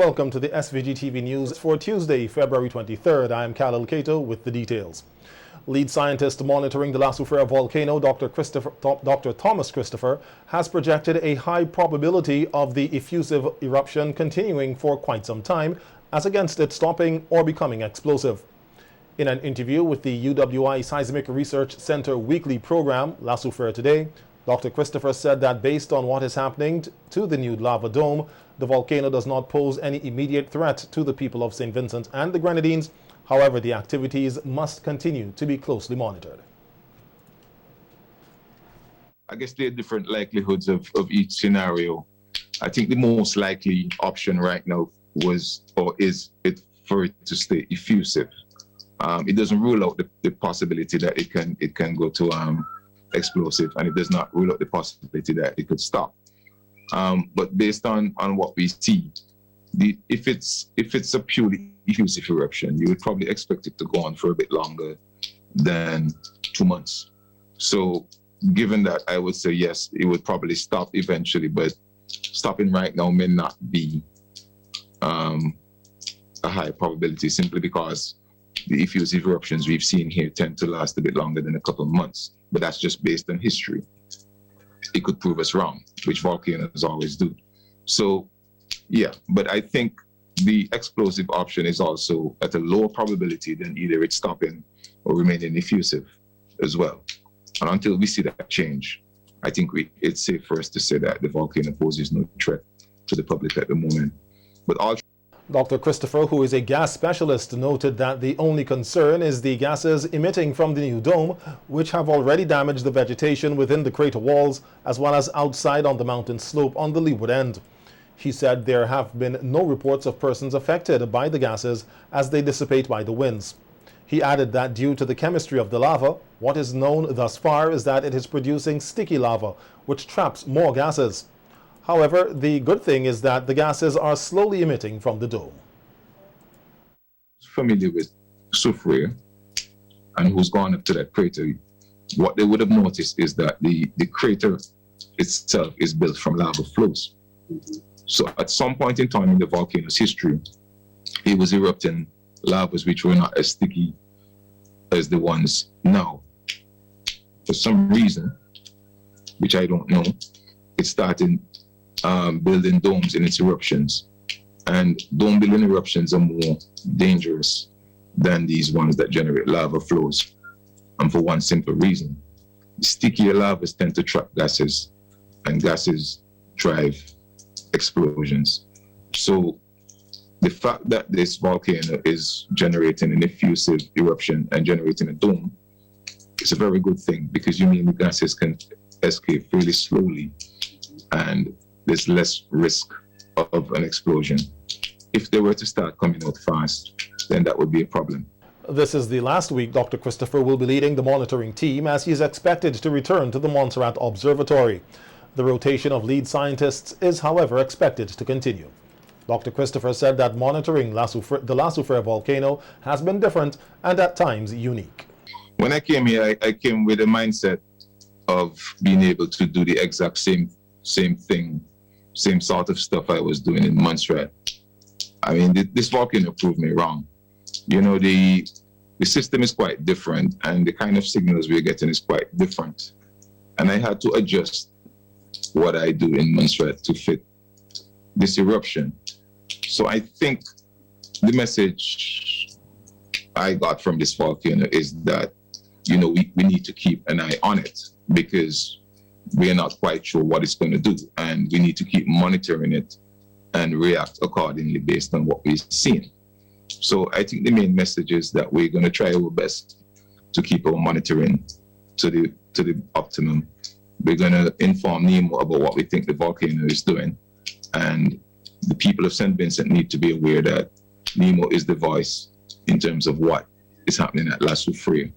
welcome to the SVG-TV news for Tuesday, February 23rd. I am Khalil Kato with the details. Lead scientist monitoring the Soufriere volcano, Dr. Thomas Christopher, has projected a high probability of the effusive eruption continuing for quite some time, as against it stopping or becoming explosive. In an interview with the UWI Seismic Research Center weekly program, Soufriere Today, Dr. Christopher said that based on what is happening to the new lava dome, the volcano does not pose any immediate threat to the people of St. Vincent and the Grenadines. However, the activities must continue to be closely monitored. I guess there are different likelihoods of each scenario. I think the most likely option right now is for it to stay effusive. It doesn't rule out the possibility that it can go to explosive, and it does not rule out the possibility that it could stop. But based on what we see, if it's a purely effusive eruption, you would probably expect it to go on for a bit longer than 2 months. So given that, I would say yes, it would probably stop eventually, but stopping right now may not be a high probability, simply because the effusive eruptions we've seen here tend to last a bit longer than a couple of months. But that's just based on history. It could prove us wrong, which volcanoes always do. So, yeah, but I think the explosive option is also at a lower probability than either it stopping or remaining effusive as well. And until we see that change, I think it's safe for us to say that the volcano poses no threat to the public at the moment. But all Dr. Christopher, who is a gas specialist, noted that the only concern is the gases emitting from the new dome, which have already damaged the vegetation within the crater walls, as well as outside on the mountain slope on the leeward end. He said there have been no reports of persons affected by the gases as they dissipate by the winds. He added that due to the chemistry of the lava, what is known thus far is that it is producing sticky lava, which traps more gases. However, the good thing is that the gases are slowly emitting from the dome. Familiar with Soufriere and who's gone up to that crater, what they would have noticed is that the crater itself is built from lava flows. So at some point in time in the volcano's history, it was erupting lavas which were not as sticky as the ones now. For some reason, which I don't know, it started building domes in its eruptions. And dome building eruptions are more dangerous than these ones that generate lava flows. And for one simple reason: stickier lavas tend to trap gases, and gases drive explosions. So the fact that this volcano is generating an effusive eruption and generating a dome is a very good thing, because you mean the gases can escape fairly slowly and there's less risk of an explosion. If they were to start coming out fast, then that would be a problem. This is the last week Dr. Christopher will be leading the monitoring team, as he is expected to return to the Montserrat Observatory. The rotation of lead scientists is, however, expected to continue. Dr. Christopher said that monitoring the Soufriere volcano has been different and at times unique. When I came here, I came with a mindset of being able to do the exact same thing, same sort of stuff I was doing in Montserrat. I mean, this volcano proved me wrong. You know, the system is quite different, and the kind of signals we're getting is quite different. And I had to adjust what I do in Montserrat to fit this eruption. So I think the message I got from this volcano is that, you know, we need to keep an eye on it, because we are not quite sure what it's going to do, and we need to keep monitoring it and react accordingly based on what we've seen. So I think the main message is that we're going to try our best to keep our monitoring to the optimum. We're going to inform NEMO about what we think the volcano is doing, and the people of St. Vincent need to be aware that NEMO is the voice in terms of what is happening at Soufriere.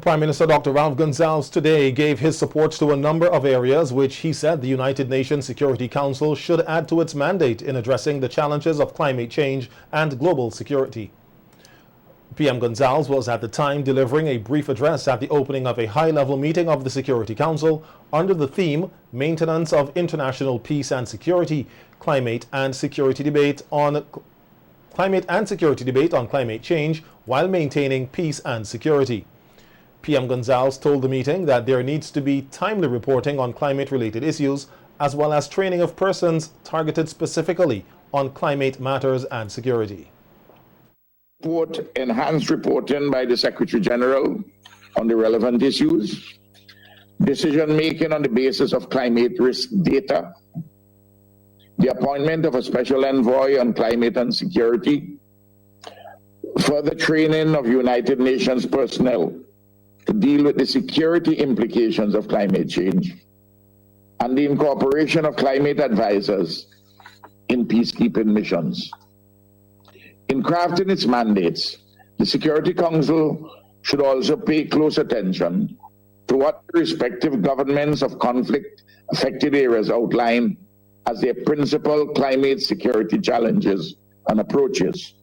Prime Minister Dr. Ralph Gonsalves today gave his support to a number of areas which he said the United Nations Security Council should add to its mandate in addressing the challenges of climate change and global security. PM Gonzalez was at the time delivering a brief address at the opening of a high-level meeting of the Security Council under the theme Maintenance of International Peace and Security, Climate and Security Debate on Climate Change while maintaining peace and security. PM Gonzalez told the meeting that there needs to be timely reporting on climate-related issues as well as training of persons targeted specifically on climate matters and security. Enhanced reporting by the Secretary General on the relevant issues, decision making on the basis of climate risk data, the appointment of a special envoy on climate and security, further training of United Nations personnel to deal with the security implications of climate change, and the incorporation of climate advisors in peacekeeping missions. In crafting its mandates, the Security Council should also pay close attention to what the respective governments of conflict-affected areas outline as their principal climate security challenges and approaches,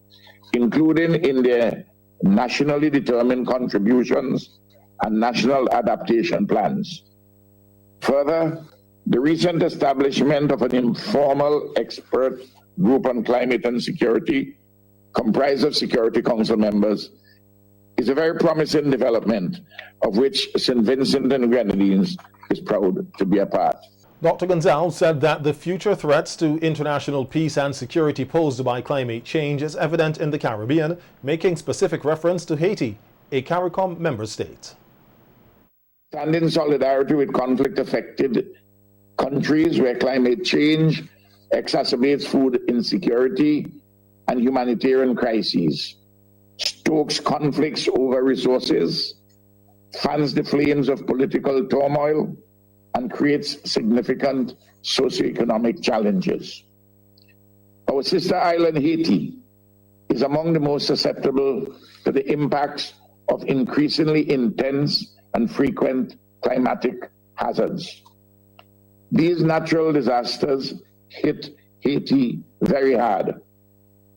including in their nationally determined contributions and national adaptation plans. Further, the recent establishment of an informal expert group on climate and security, comprised of Security Council members, is a very promising development of which St. Vincent and Grenadines is proud to be a part. Dr. Gonzalez said that the future threats to international peace and security posed by climate change is evident in the Caribbean, making specific reference to Haiti, a CARICOM member state. Stand in solidarity with conflict-affected countries where climate change exacerbates food insecurity and humanitarian crises, stokes conflicts over resources, fans the flames of political turmoil, and creates significant socioeconomic challenges. Our sister island, Haiti, is among the most susceptible to the impacts of increasingly intense and frequent climatic hazards. These natural disasters hit Haiti very hard,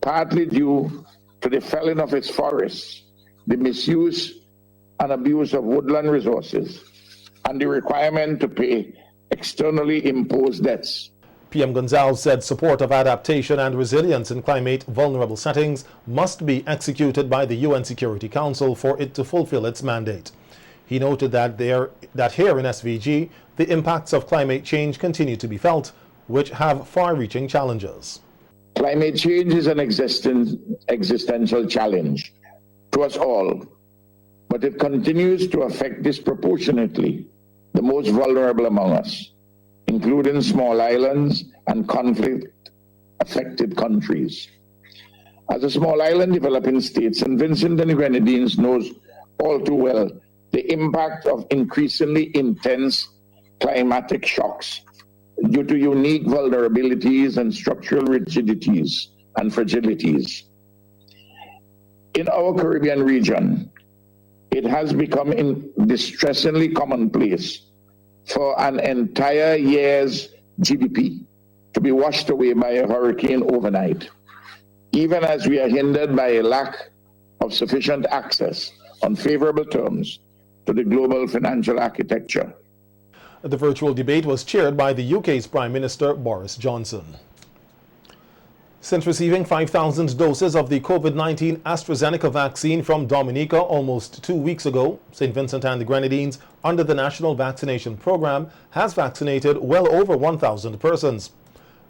partly due to the felling of its forests, the misuse and abuse of woodland resources, and the requirement to pay externally imposed debts. PM Gonzalez said support of adaptation and resilience in climate-vulnerable settings must be executed by the UN Security Council for it to fulfill its mandate. He noted that here in SVG, the impacts of climate change continue to be felt, which have far-reaching challenges. Climate change is an existential challenge to us all, but it continues to affect disproportionately the most vulnerable among us, including small islands and conflict-affected countries. As a small island developing state, St. Vincent and the Grenadines knows all too well the impact of increasingly intense climatic shocks due to unique vulnerabilities and structural rigidities and fragilities. In our Caribbean region, it has become distressingly commonplace for an entire year's GDP to be washed away by a hurricane overnight, even as we are hindered by a lack of sufficient access on favorable terms to the global financial architecture. The virtual debate was chaired by the UK's Prime Minister Boris Johnson. Since receiving 5,000 doses of the COVID-19 AstraZeneca vaccine from Dominica almost 2 weeks ago, St. Vincent and the Grenadines, under the National Vaccination Program, has vaccinated well over 1,000 persons.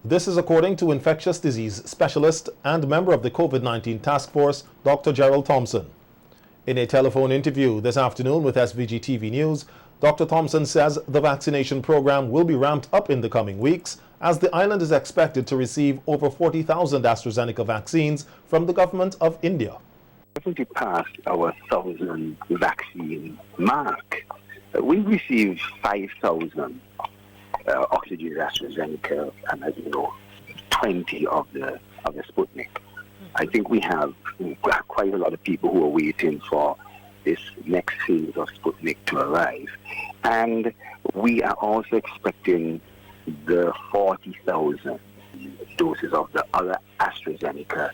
This is according to infectious disease specialist and member of the COVID-19 task force, Dr. Gerald Thompson. In a telephone interview this afternoon with SVG-TV News, Dr. Thompson says the vaccination program will be ramped up in the coming weeks as the island is expected to receive over 40,000 AstraZeneca vaccines from the government of India. We passed our 1,000 vaccine mark. We received 5,000 oxygen AstraZeneca and, as you know, 20 of the Sputnik. I think we have quite a lot of people who are waiting for this next phase of Sputnik to arrive. And we are also expecting the 40,000 doses of the other AstraZeneca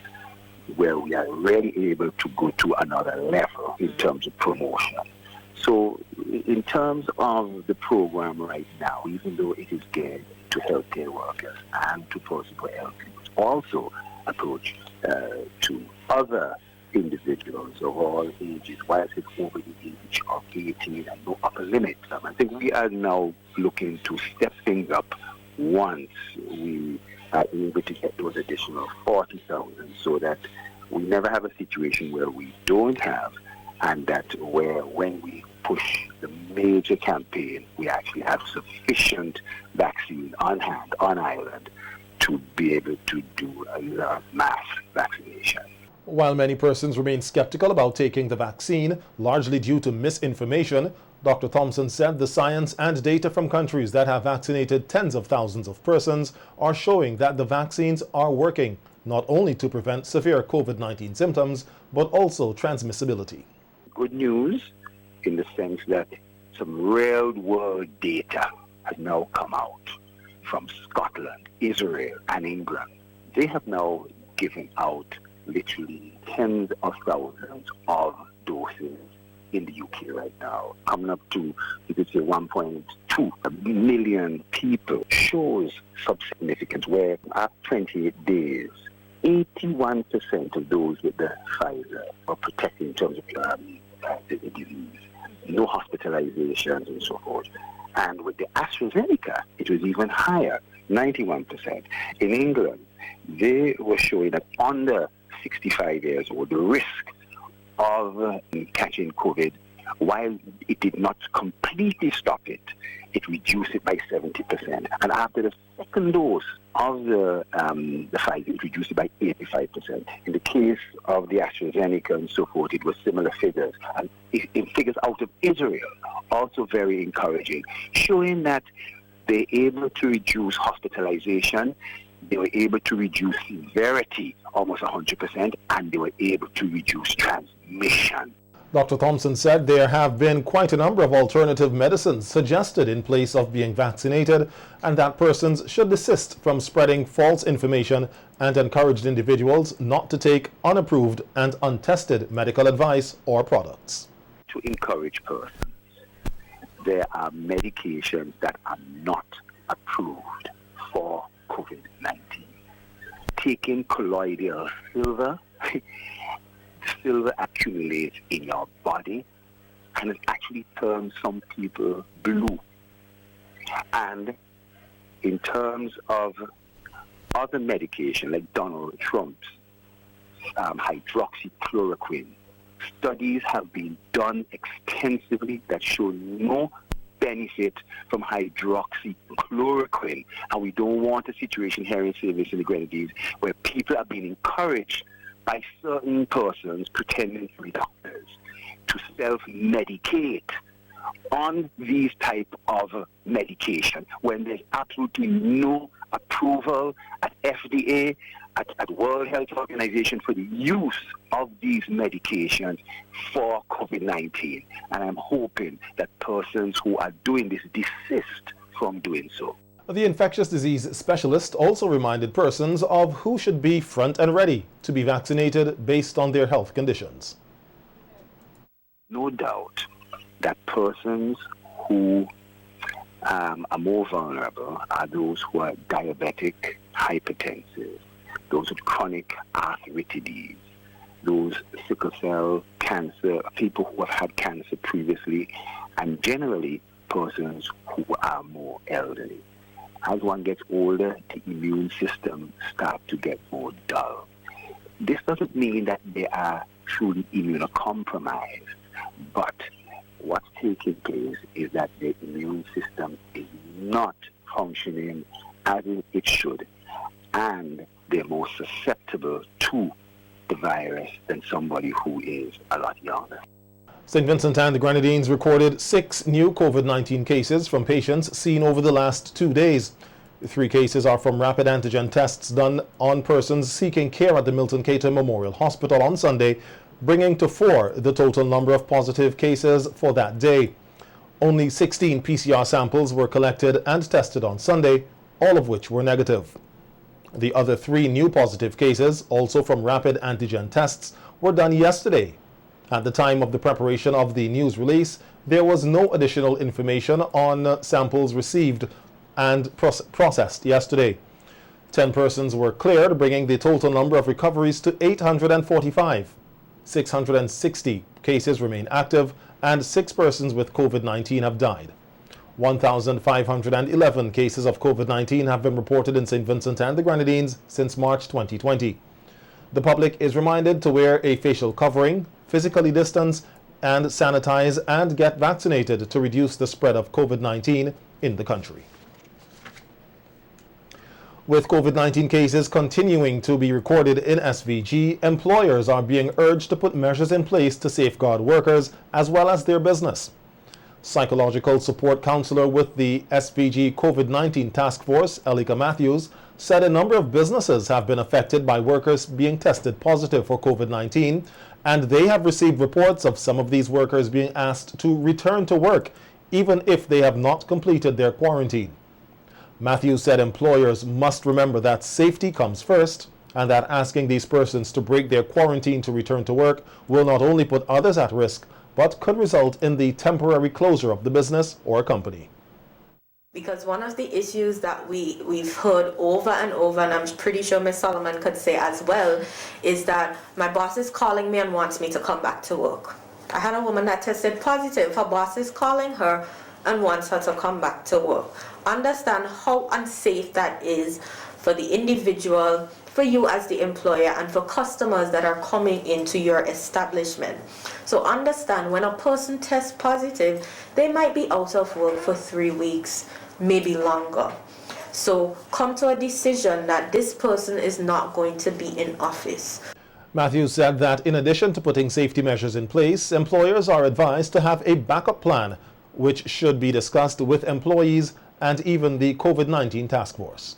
where we are really able to go to another level in terms of promotion. So in terms of the program right now, even though it is geared to healthcare workers and to possible health, also approach to other individuals of all ages, while it's over the age of 18 and no upper limit. I think we are now looking to step things up once we are able to get those additional 40,000, so that we never have a situation where we don't have, and that where when we push the major campaign, we actually have sufficient vaccine on hand, on island, to be able to do a mass vaccination. While many persons remain skeptical about taking the vaccine, largely due to misinformation, Dr. Thompson said the science and data from countries that have vaccinated tens of thousands of persons are showing that the vaccines are working, not only to prevent severe COVID-19 symptoms, but also transmissibility. Good news in the sense that some real-world data has now come out from Scotland, Israel, and England. They have now given out literally tens of thousands of doses in the UK right now, coming up to, you could say, 1.2 million people. Shows some significance where after 28 days, 81% of those with the Pfizer are protected in terms of the disease, no hospitalizations and so forth. And with the AstraZeneca, it was even higher, 91%. In England, they were showing that under 65 years old, the risk of catching COVID, while it did not completely stop it, it reduced it by 70%. And after the second dose of the Pfizer, it reduced it by 85%. In the case of the AstraZeneca and so forth, it was similar figures. And in figures out of Israel, also very encouraging, showing that they're able to reduce hospitalization, they were able to reduce severity almost 100%, and they were able to reduce transmission. Dr. Thompson said there have been quite a number of alternative medicines suggested in place of being vaccinated, and that persons should desist from spreading false information and encouraged individuals not to take unapproved and untested medical advice or products. To encourage persons, there are medications that are not approved for COVID-19. Taking colloidal silver, silver accumulates in your body and it actually turns some people blue. And in terms of other medication like Donald Trump's hydroxychloroquine, studies have been done extensively that show no benefit from hydroxychloroquine, and we don't want a situation here in St. Vincent and the Grenadines where people are being encouraged by certain persons pretending to be doctors to self-medicate on these type of medication when there's absolutely no approval at FDA, at World Health Organization for the use of these medications for COVID-19. And I'm hoping that persons who are doing this desist from doing so. The infectious disease specialist also reminded persons of who should be front and ready to be vaccinated based on their health conditions. No doubt that persons who are more vulnerable are those who are diabetic, hypertensive, those with chronic arthritis, those sickle cell cancer, people who have had cancer previously, and generally persons who are more elderly. As one gets older, the immune system starts to get more dull. This doesn't mean that they are truly immunocompromised, but what's taking place is that the immune system is not functioning as it should, and they're more susceptible to the virus than somebody who is a lot younger. St. Vincent and the Grenadines recorded 6 new COVID-19 cases from patients seen over the last 2 days. 3 cases are from rapid antigen tests done on persons seeking care at the Milton Cater Memorial Hospital on Sunday, bringing to 4 the total number of positive cases for that day. Only 16 PCR samples were collected and tested on Sunday, all of which were negative. The other 3 new positive cases, also from rapid antigen tests, were done yesterday. At the time of the preparation of the news release, there was no additional information on samples received and processed yesterday. 10 persons were cleared, bringing the total number of recoveries to 845. 660 cases remain active, and 6 persons with COVID-19 have died. 1,511 cases of COVID-19 have been reported in St. Vincent and the Grenadines since March 2020. The public is reminded to wear a facial covering, physically distance, and sanitize and get vaccinated to reduce the spread of COVID-19 in the country. With COVID-19 cases continuing to be recorded in SVG, employers are being urged to put measures in place to safeguard workers as well as their business. Psychological support counselor with the SVG COVID-19 task force, Elika Matthews, said a number of businesses have been affected by workers being tested positive for COVID-19, and they have received reports of some of these workers being asked to return to work even if they have not completed their quarantine. Matthews said employers must remember that safety comes first, and that asking these persons to break their quarantine to return to work will not only put others at risk, but could result in the temporary closure of the business or company. Because one of the issues that we've heard over and over, and I'm pretty sure Ms. Solomon could say as well, is that my boss is calling me and wants me to come back to work. I had a woman that tested positive. Her boss is calling her and wants her to come back to work. Understand how unsafe that is for the individual, for you as the employer, and for customers that are coming into your establishment. So understand, when a person tests positive, they might be out of work for 3 weeks, maybe longer. So come to a decision that this person is not going to be in office. Matthews said that in addition to putting safety measures in place, employers are advised to have a backup plan, which should be discussed with employees and even the COVID-19 task force.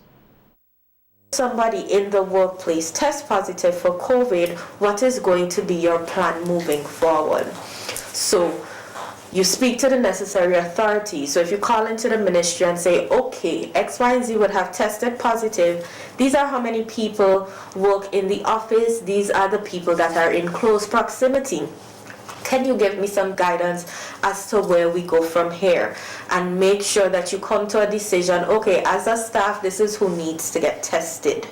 Somebody in the workplace tests positive for COVID, what is going to be your plan moving forward? So you speak to the necessary authorities. So if you call into the ministry and say, okay, X, Y, and Z would have tested positive, these are how many people work in the office, these are the people that are in close proximity. Can you give me some guidance as to where we go from here? And make sure that you come to a decision, okay, as a staff, this is who needs to get tested.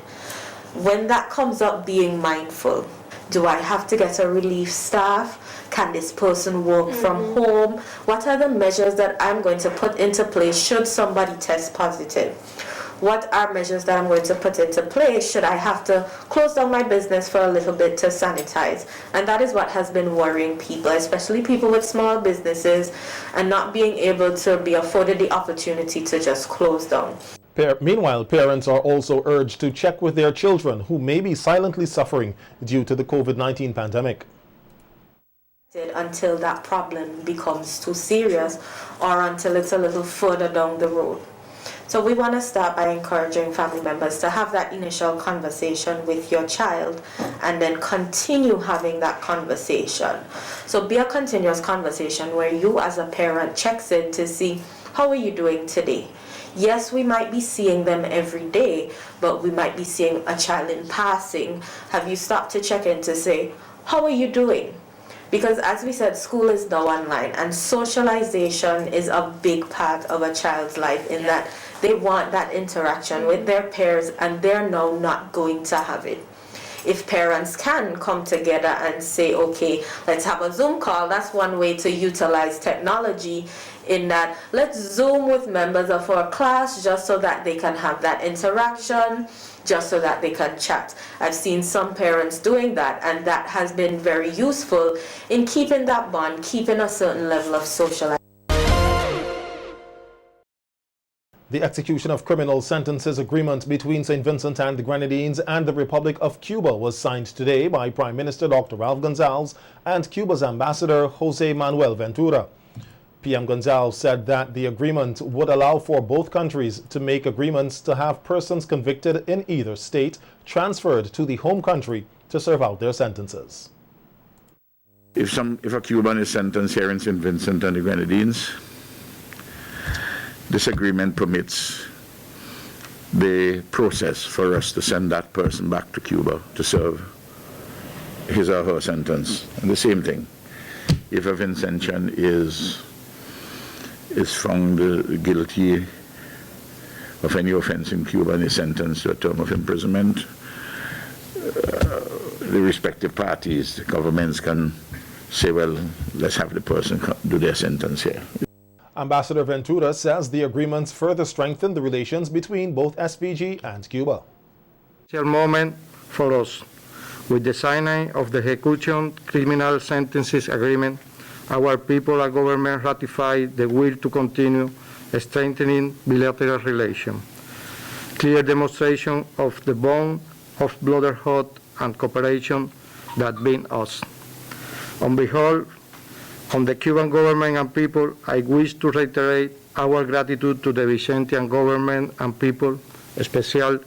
When that comes up, being mindful. Do I have to get a relief staff? Can this person work from home? What are the measures that I'm going to put into place should somebody test positive? What are measures that I'm going to put into place should I have to close down my business for a little bit to sanitize? And that is what has been worrying people, especially people with small businesses, and not being able to be afforded the opportunity to just close down. Meanwhile, parents are also urged to check with their children who may be silently suffering due to the COVID-19 pandemic. Until that problem becomes too serious or until it's a little further down the road. So we want to start by encouraging family members to have that initial conversation with your child and then continue having that conversation. So be a continuous conversation where you as a parent checks in to see, how are you doing today? Yes, we might be seeing them every day, but we might be seeing a child in passing. Have you stopped to check in to say, how are you doing? Because as we said, school is now online, and socialization is a big part of a child's life in that they want that interaction with their peers, and they're now not going to have it. If parents can come together and say, okay, let's have a Zoom call, that's one way to utilize technology, in that let's Zoom with members of our class just so that they can have that interaction, just so that they can chat. I've seen some parents doing that, and that has been very useful in keeping that bond, keeping a certain level of socialization. The execution of criminal sentences agreement between St. Vincent and the Grenadines and the Republic of Cuba was signed today by Prime Minister Dr. Ralph Gonsalves and Cuba's Ambassador Jose Manuel Ventura. PM Gonsalves said that the agreement would allow for both countries to make agreements to have persons convicted in either state transferred to the home country to serve out their sentences. If a Cuban is sentenced here in St. Vincent and the Grenadines, this agreement permits the process for us to send that person back to Cuba to serve his or her sentence. And the same thing, if a Vincentian is found guilty of any offense in Cuba and is sentenced to a term of imprisonment, the respective parties, the governments can say, well, let's have the person do their sentence here. Ambassador Ventura says the agreements further strengthen the relations between both SVG and Cuba. It's a moment for us. With the signing of the Execution Criminal Sentences Agreement, our people and government ratified the will to continue strengthening bilateral relations. Clear demonstration of the bond of brotherhood and cooperation that bind us. On behalf of the Cuban government and people, I wish to reiterate our gratitude to the Vicentian government and people, especially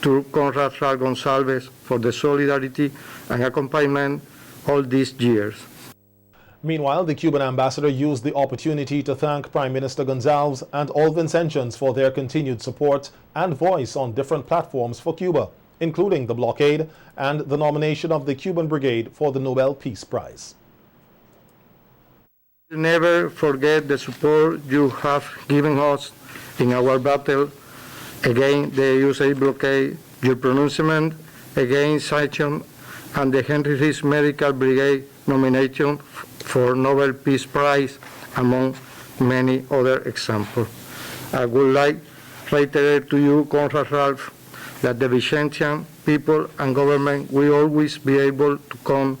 to Conrad Gonsalves for the solidarity and accompaniment all these years. Meanwhile, the Cuban ambassador used the opportunity to thank Prime Minister Gonsalves and all Vincentians for their continued support and voice on different platforms for Cuba, including the blockade and the nomination of the Cuban Brigade for the Nobel Peace Prize. Never forget the support you have given us in our battle against the USA blockade, your pronouncement against sanction, and the Henry Rees Medical Brigade nomination for Nobel Peace Prize, among many other examples. I would like to reiterate to you, Conrad Ralph, that the Vicentian people and government will always be able to count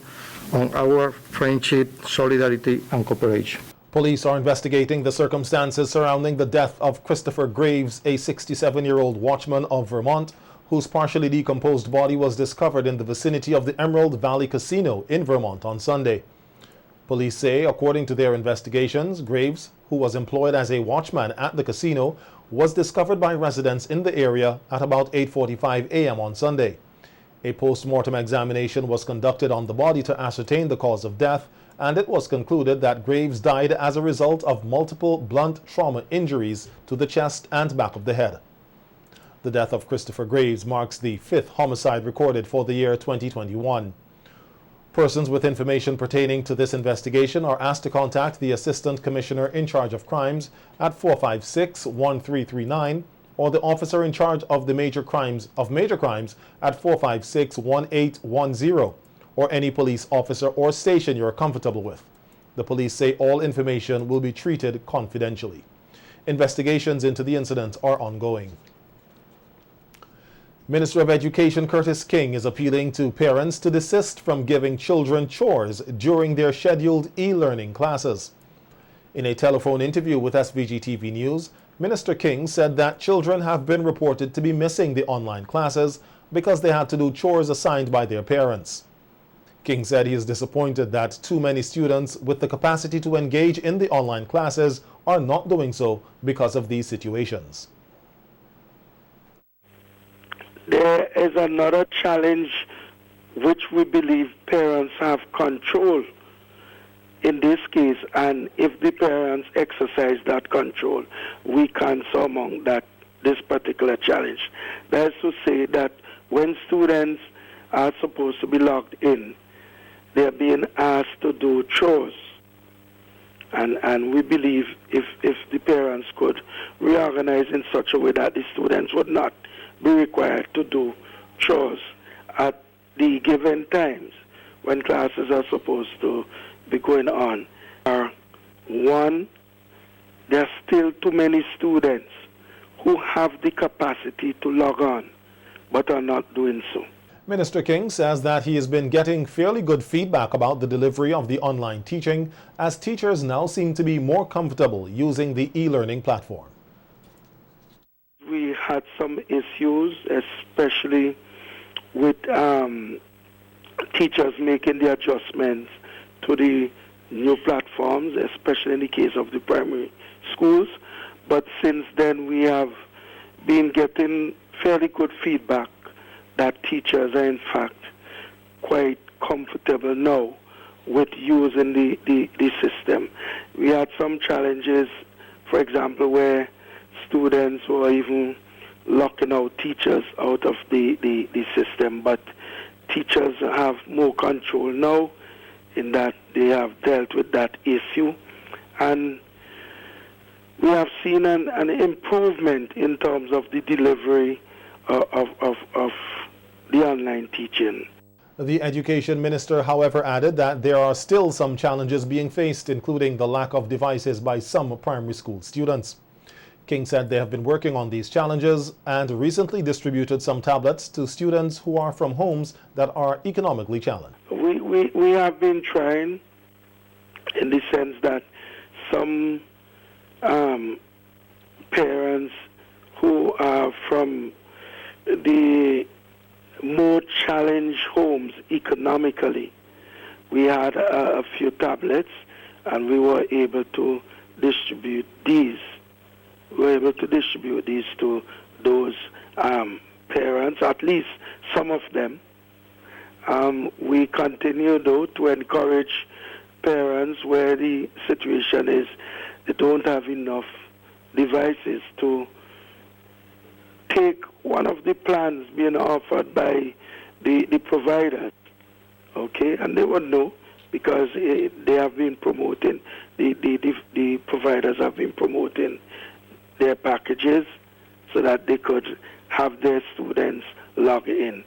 on our friendship, solidarity, and cooperation. Police are investigating the circumstances surrounding the death of Christopher Graves, a 67-year-old watchman of Vermont, whose partially decomposed body was discovered in the vicinity of the Emerald Valley Casino in Vermont on Sunday. Police say, according to their investigations, Graves, who was employed as a watchman at the casino, was discovered by residents in the area at about 8:45 a.m. on Sunday. A post-mortem examination was conducted on the body to ascertain the cause of death, and it was concluded that Graves died as a result of multiple blunt trauma injuries to the chest and back of the head. The death of Christopher Graves marks the 5th homicide recorded for the year 2021. Persons with information pertaining to this investigation are asked to contact the Assistant Commissioner in charge of crimes at 456-1339 or the officer in charge of major crimes at 456-1810, or any police officer or station you're comfortable with. The police say all information will be treated confidentially. Investigations into the incident are ongoing. Minister of Education Curtis King is appealing to parents to desist from giving children chores during their scheduled e-learning classes. In a telephone interview with SVG-TV News, Minister King said that children have been reported to be missing the online classes because they had to do chores assigned by their parents. King said he is disappointed that too many students with the capacity to engage in the online classes are not doing so because of these situations. There is another challenge which we believe parents have control in this case, and if the parents exercise that control, we can surmount this particular challenge. That is to say that when students are supposed to be logged in, they are being asked to do chores. And we believe if the parents could reorganize in such a way that the students would not be required to do chores at the given times when classes are supposed to be going on. One, there are still too many students who have the capacity to log on but are not doing so. Minister King says that he has been getting fairly good feedback about the delivery of the online teaching, as teachers now seem to be more comfortable using the e-learning platform. We had some issues, especially with teachers making the adjustments to the new platforms, especially in the case of the primary schools. But since then, we have been getting fairly good feedback that teachers are in fact quite comfortable now with using the system. We had some challenges, for example, where students were even locking out teachers out of the system, but teachers have more control now in that they have dealt with that issue. And we have seen an improvement in terms of the delivery of the online teaching. The Education Minister, however, added that there are still some challenges being faced, including the lack of devices by some primary school students. King said they have been working on these challenges and recently distributed some tablets to students who are from homes that are economically challenged. We have been trying, in the sense that some parents who are from the more challenged homes economically, we had a few tablets and we were able to distribute these. We were able to distribute these to those parents, at least some of them. We continue, though, to encourage parents where the situation is they don't have enough devices to take one of the plans being offered by the providers, okay? And they would know because they have been promoting, the providers have been promoting their packages so that they could have their students log in.